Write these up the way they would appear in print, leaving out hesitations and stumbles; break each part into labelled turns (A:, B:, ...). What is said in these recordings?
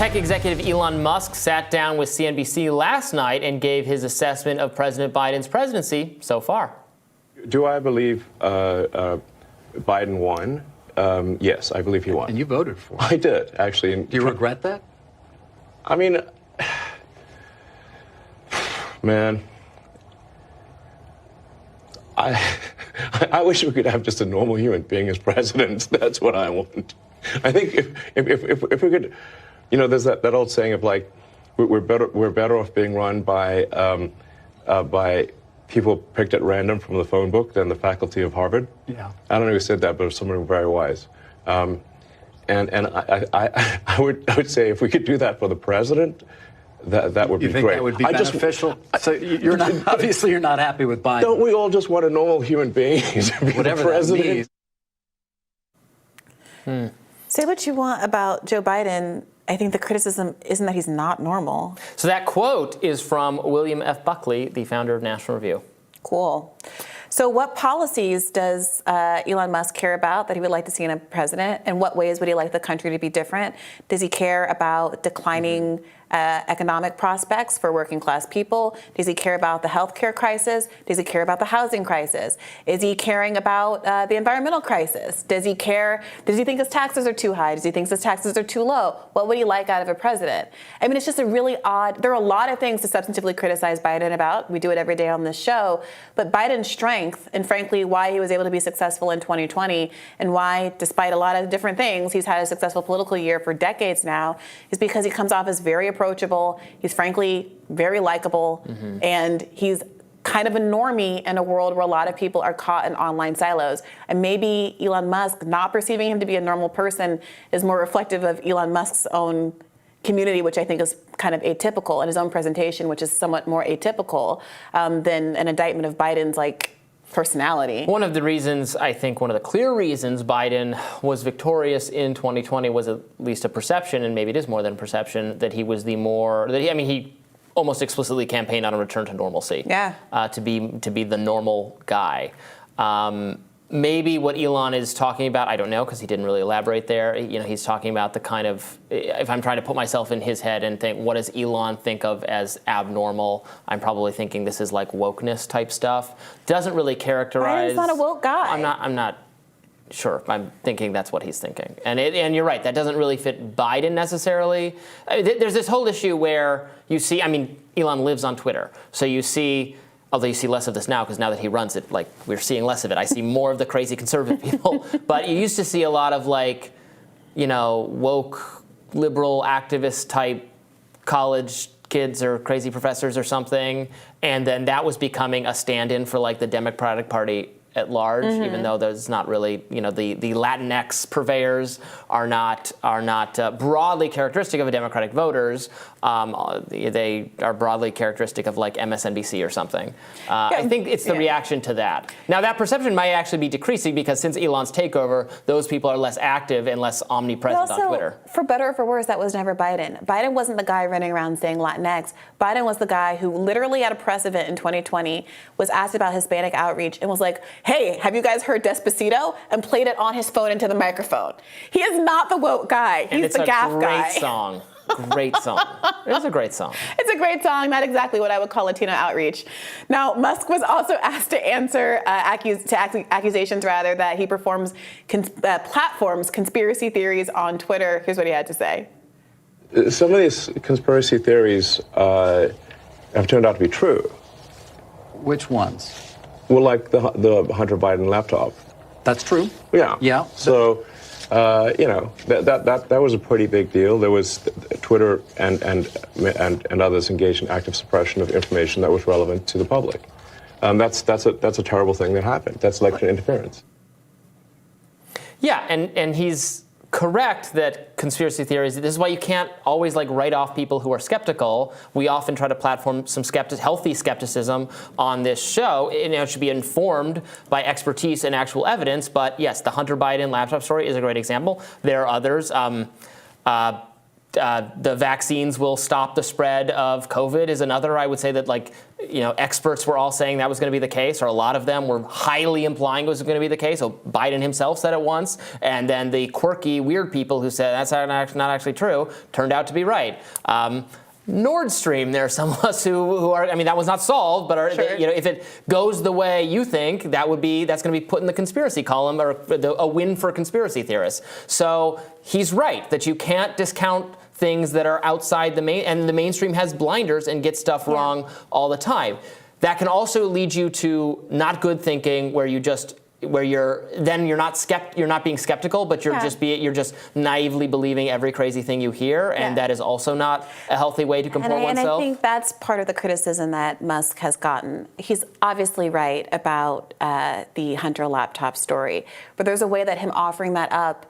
A: Tech executive Elon Musk sat down with CNBC last night and gave his assessment of President Biden's presidency so far.
B: Do I believe Biden won? Yes, I believe he won.
C: And you voted for him.
B: I did, actually.
C: Do you regret that?
B: I mean, man, I wish we could have just a normal human being as president. That's what I want. I think if we could, you know, there's that old saying of like, we're better off being run by people picked at random from the phone book than the faculty of Harvard.
C: Yeah.
B: I don't know who said that, but it was someone very wise. And I would say if we could do that for the president, that would be great.
C: You think that would be beneficial? So you're not, obviously you're not happy with Biden.
B: Don't we all just want a normal human being to be
C: Whatever
B: the president?
C: That means.
D: Say what you want about Joe Biden. I think the criticism isn't that he's not normal.
A: So that quote is from William F. Buckley, the founder of National Review.
D: Cool. So what policies does Elon Musk care about that he would like to see in a president? In what ways would he like the country to be different? Does he care about declining economic prospects for working class people? Does he care about the healthcare crisis? Does he care about the housing crisis? Is he caring about the environmental crisis? Does he care? Does he think his taxes are too high? Does he think his taxes are too low? What would he like out of a president? I mean, it's just a really odd, there are a lot of things to substantively criticize Biden about. We do it every day on this show. But Biden's strength, and frankly, why he was able to be successful in 2020, and why, despite a lot of different things, he's had a successful political year for decades now, is because he comes off as very approachable. He's frankly very likable, and he's kind of a normie in a world where a lot of people are caught in online silos. And maybe Elon Musk, not perceiving him to be a normal person, is more reflective of Elon Musk's own community, which I think is kind of atypical, and his own presentation, which is somewhat more atypical than an indictment of Biden's personality.
A: One of the reasons, I think one of the clear reasons Biden was victorious in 2020 was at least a perception, and maybe it is more than a perception, that he was he almost explicitly campaigned on a return to normalcy.
D: Yeah.
A: To be the normal guy. Maybe what Elon is talking about, I don't know, because he didn't really elaborate there. You know, he's talking about the kind of, if I'm trying to put myself in his head and think, what does Elon think of as abnormal? I'm probably thinking this is like wokeness type stuff. Doesn't really characterize.
D: Biden's not a woke guy.
A: I'm not sure. I'm thinking that's what he's thinking. And you're right, that doesn't really fit Biden necessarily. There's this whole issue where you see, Elon lives on Twitter. So you see, although you see less of this now, because now that he runs it, we're seeing less of it. I see more of the crazy conservative people. But you used to see a lot of woke, liberal, activist type college kids or crazy professors or something. And then that was becoming a stand-in for the Democratic Party at large, even though there's not really, the Latinx purveyors are not broadly characteristic of Democratic voters. They are broadly characteristic of MSNBC or something. I think it's the reaction to that. Now that perception might actually be decreasing because since Elon's takeover, those people are less active and less omnipresent on Twitter.
D: For better or for worse, that was never Biden. Biden wasn't the guy running around saying Latinx. Biden was the guy who literally at a press event in 2020 was asked about Hispanic outreach and was like, hey, have you guys heard Despacito? And played it on his phone into the microphone. He is not the woke guy. He's the gaff guy.
A: It's a great song. Great song. It is a great song. It's
D: a great song. Not exactly what I would call Latino outreach. Now, Musk was also asked to answer accusations that he platforms conspiracy theories on Twitter. Here's what he had to say.
B: Some of these conspiracy theories have turned out to be true.
C: Which ones?
B: Well, like the Hunter Biden laptop.
C: That's true.
B: Yeah.
C: Yeah.
B: So, that was a pretty big deal. There was Twitter and others engaged in active suppression of information that was relevant to the public. That's a terrible thing that happened. That's election interference.
A: Yeah, and he's correct that conspiracy theories, this is why you can't always write off people who are skeptical. We often try to platform some healthy skepticism on this show. It should be informed by expertise and actual evidence. But yes, the Hunter Biden laptop story is a great example. There are others. the vaccines will stop the spread of COVID is another. I would say that, like, experts were all saying that was going to be the case, or a lot of them were highly implying it was going to be the case. So Biden himself said it once, and then the quirky, weird people who said that's not actually true turned out to be right. Nord Stream, there are some of us who are, I mean, that was not solved, but are,
D: Sure.
A: if it goes the way you think, that's going to be put in the conspiracy column, or a win for conspiracy theorists. So he's right that you can't discount things that are outside the mainstream has blinders and gets stuff wrong all the time. That can also lead you to not good thinking, where you're not being skeptical, but you're just naively believing every crazy thing you hear, and that is also not a healthy way to comport oneself.
D: And I think that's part of the criticism that Musk has gotten. He's obviously right about the Hunter laptop story, but there's a way that him offering that up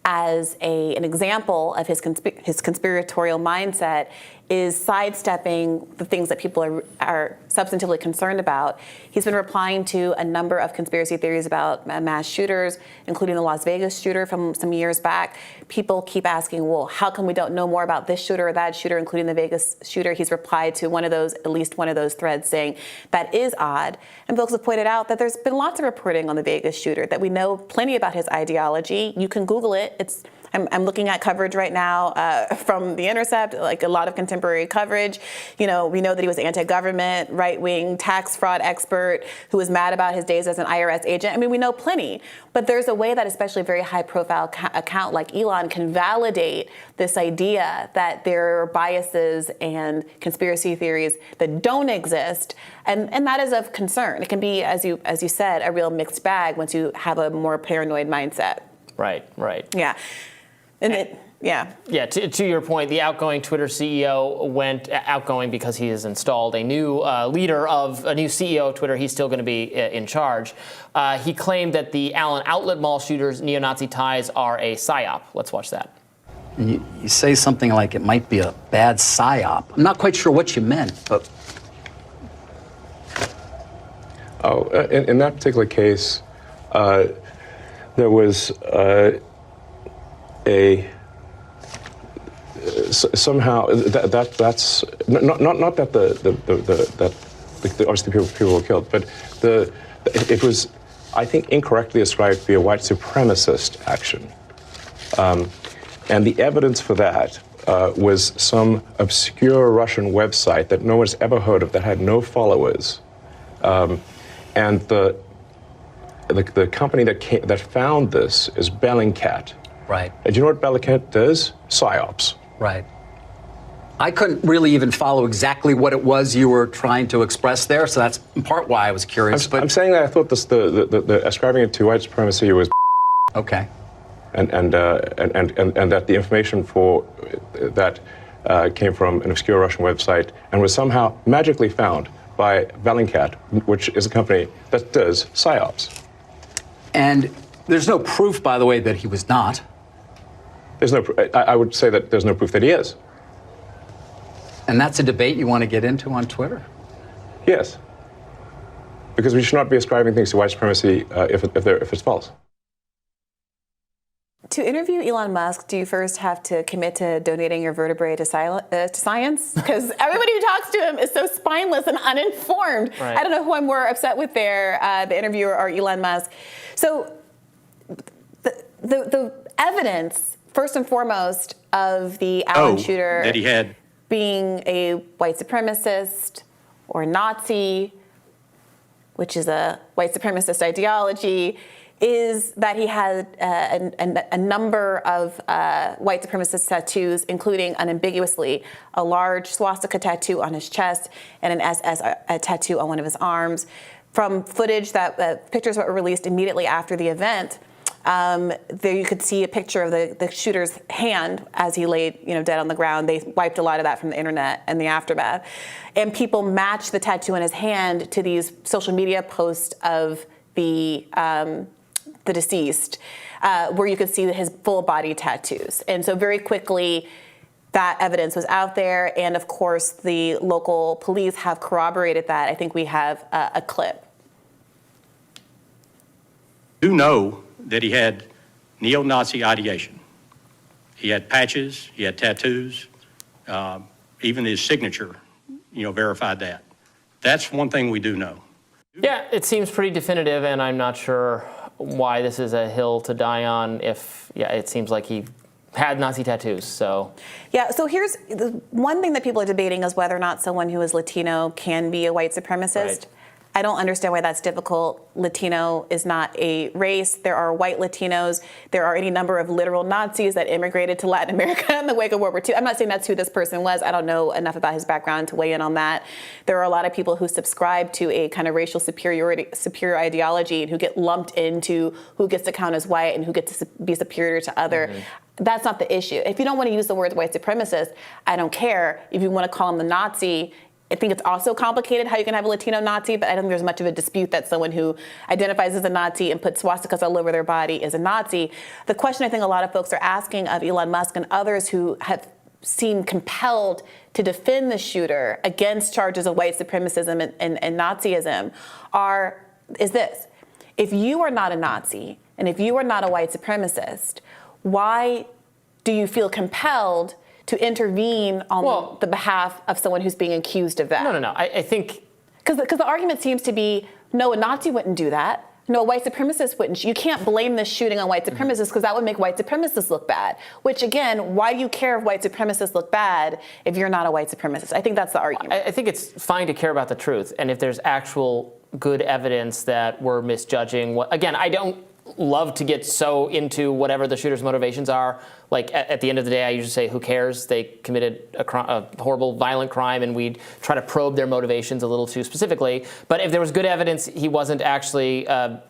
D: as an example of his conspiratorial mindset is sidestepping the things that people are substantively concerned about. He's been replying to a number of conspiracy theories about mass shooters, including the Las Vegas shooter from some years back. People keep asking, well, how come we don't know more about this shooter or that shooter, including the Vegas shooter? He's replied to at least one of those threads, saying that is odd. And folks have pointed out that there's been lots of reporting on the Vegas shooter, that we know plenty about his ideology. You can Google it. I'm looking at coverage right now from The Intercept, like a lot of contemporary coverage. We know that he was anti-government, right-wing tax fraud expert who was mad about his days as an IRS agent. I mean, we know plenty. But there's a way that especially a very high-profile account like Elon can validate this idea that there are biases and conspiracy theories that don't exist, and that is of concern. It can be, as you said, a real mixed bag once you have a more paranoid mindset.
A: Right.
D: Yeah.
A: To your point, the outgoing Twitter CEO went outgoing because he has installed a new leader of a new CEO of Twitter. He's still going to be in charge. He claimed that the Allen Outlet Mall shooter's neo-Nazi ties are a psyop. Let's watch that.
C: You say something like it might be a bad psyop. I'm not quite sure what you meant, but...
B: In that particular case, there was somehow that's not that that obviously people were killed, but it was, I think, incorrectly ascribed to be a white supremacist action, and the evidence for that was some obscure Russian website that no one's ever heard of, that had no followers, and the company that found this is Bellingcat.
C: Right.
B: And do you know what Bellingcat does? Psyops.
C: Right. I couldn't really even follow exactly what it was you were trying to express there, so that's in part why I was curious.
B: I'm saying that I thought the ascribing it to white supremacy was
C: okay,
B: and that the information for that came from an obscure Russian website and was somehow magically found by Bellingcat, which is a company that does psyops.
C: And there's no proof, by the way, that he was not.
B: There's no. I would say that there's no proof that he is.
C: And that's a debate you want to get into on Twitter?
B: Yes. Because we should not be ascribing things to white supremacy if it's false.
D: To interview Elon Musk, do you first have to commit to donating your vertebrae to science? Because everybody who talks to him is so spineless and uninformed.
A: Right.
D: I don't know who I'm more upset with there, the interviewer or Elon Musk. So the evidence, first and foremost, of the Allen shooter
E: that he had
D: being a white supremacist or Nazi, which is a white supremacist ideology, is that he had a number of white supremacist tattoos, including unambiguously a large swastika tattoo on his chest and an SS tattoo on one of his arms. From footage pictures that were released immediately after the event, there you could see a picture of the shooter's hand as he laid, dead on the ground. They wiped a lot of that from the internet and the aftermath. And people matched the tattoo in his hand to these social media posts of the deceased, where you could see his full body tattoos. And so very quickly, that evidence was out there. And of course, the local police have corroborated that. I think we have a clip.
E: Do know that he had neo-Nazi ideation. He had patches, he had tattoos, even his signature, verified that. That's one thing we do know.
A: Yeah, it seems pretty definitive, and I'm not sure why this is a hill to die on if, it seems like he had Nazi tattoos, so.
D: Yeah, so here's the one thing that people are debating is whether or not someone who is Latino can be a white supremacist.
A: Right.
D: I don't understand why that's difficult. Latino is not a race. There are white Latinos. There are any number of literal Nazis that immigrated to Latin America in the wake of World War II. I'm not saying that's who this person was. I don't know enough about his background to weigh in on that. There are a lot of people who subscribe to a kind of racial superior ideology and who get lumped into who gets to count as white and who gets to be superior to other. Mm-hmm. That's not the issue. If you don't want to use the word white supremacist, I don't care. If you want to call him the Nazi, I think it's also complicated how you can have a Latino Nazi, but I don't think there's much of a dispute that someone who identifies as a Nazi and puts swastikas all over their body is a Nazi. The question I think a lot of folks are asking of Elon Musk and others who have seemed compelled to defend the shooter against charges of white supremacism and Nazism is this. If you are not a Nazi and if you are not a white supremacist, why do you feel compelled to intervene on the behalf of someone who's being accused of that?
A: No. I think...
D: Because the argument seems to be, no, a Nazi wouldn't do that. No, a white supremacist wouldn't. You can't blame this shooting on white supremacists because that would make white supremacists look bad. Which, again, why do you care if white supremacists look bad if you're not a white supremacist? I think that's the argument.
A: I think it's fine to care about the truth. And if there's actual good evidence that we're misjudging... Again, I don't love to get so into whatever the shooter's motivations are. Like, at the end of the day, I usually say, who cares? They committed a horrible, violent crime, and we'd try to probe their motivations a little too specifically. But if there was good evidence he wasn't actually an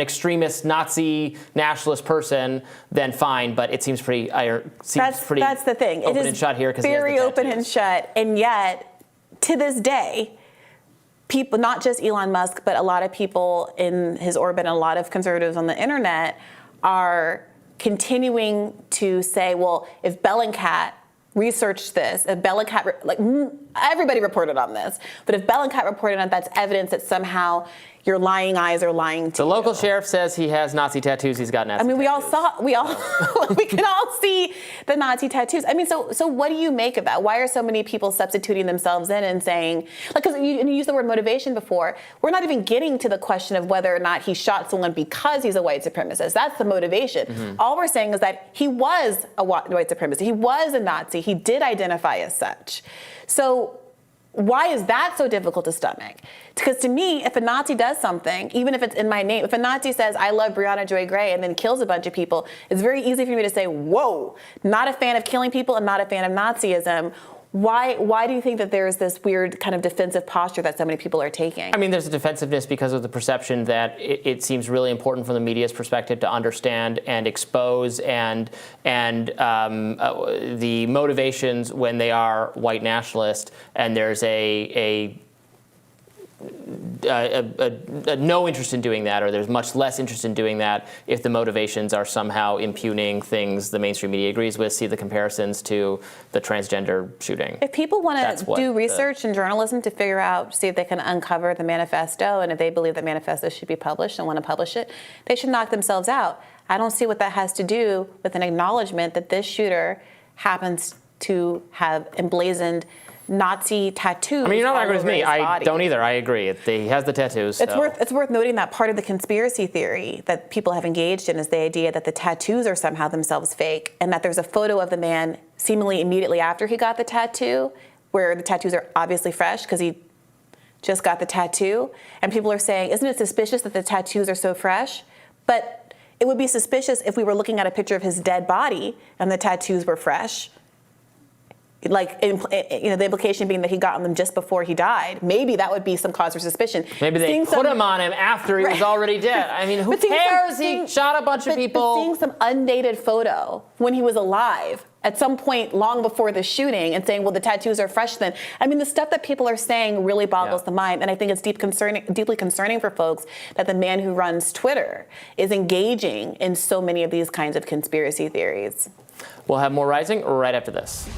A: extremist Nazi nationalist person, then fine. But it seems pretty
D: that's the thing.
A: Open
D: it is
A: and shut here because
D: very open and shut, and yet to this day, people, not just Elon Musk, but a lot of people in his orbit and a lot of conservatives on the internet are continuing to say, well, if Bellingcat researched this, if Bellingcat, everybody reported on this, but if Bellingcat reported on it, that's evidence that somehow your lying eyes are lying to you.
A: The local sheriff says he has Nazi tattoos. He's got Nazi tattoos.
D: We can all see the Nazi tattoos. I mean, so what do you make of that? Why are so many people substituting themselves in and saying, because you used the word motivation before, we're not even getting to the question of whether or not he shot someone because he's a white supremacist. That's the motivation. Mm-hmm. All we're saying is that he was a white supremacist. He was a Nazi. He did identify as such. So why is that so difficult to stomach? Because to me, if a Nazi does something, even if it's in my name, if a Nazi says, I love Breonna Joy Gray and then kills a bunch of people, it's very easy for me to say, whoa, not a fan of killing people and not a fan of Nazism. Why do you think that there's this weird kind of defensive posture that so many people are taking?
A: I mean, there's a defensiveness because of the perception that it seems really important from the media's perspective to understand and expose and the motivations when they are white nationalist, and there's a no interest in doing that, or there's much less interest in doing that if the motivations are somehow impugning things the mainstream media agrees with. See the comparisons to the transgender shooting.
D: If people want to do research and journalism to figure out, see if they can uncover the manifesto, and if they believe that manifesto should be published and want to publish it, they should knock themselves out. I don't see what that has to do with an acknowledgement that this shooter happens to have emblazoned Nazi tattoos.
A: I mean, you're not agreeing with me. I
D: body.
A: don't either. I agree. He has the tattoos.
D: It's worth noting that part of the conspiracy theory that people have engaged in is the idea that the tattoos are somehow themselves fake, and that there's a photo of the man seemingly immediately after he got the tattoo, where the tattoos are obviously fresh because he just got the tattoo. And people are saying, isn't it suspicious that the tattoos are so fresh? But it would be suspicious if we were looking at a picture of his dead body and the tattoos were fresh. Like, the implication being that he got on them just before he died. Maybe that would be some cause for suspicion.
A: Maybe they put him on him after he was already dead. I mean, who cares? He shot a bunch of people.
D: But seeing some undated photo when he was alive at some point long before the shooting and saying, well, the tattoos are fresh then. I mean, the stuff that people are saying really boggles the mind. And I think it's deeply concerning for folks that the man who runs Twitter is engaging in so many of these kinds of conspiracy theories.
A: We'll have more Rising right after this.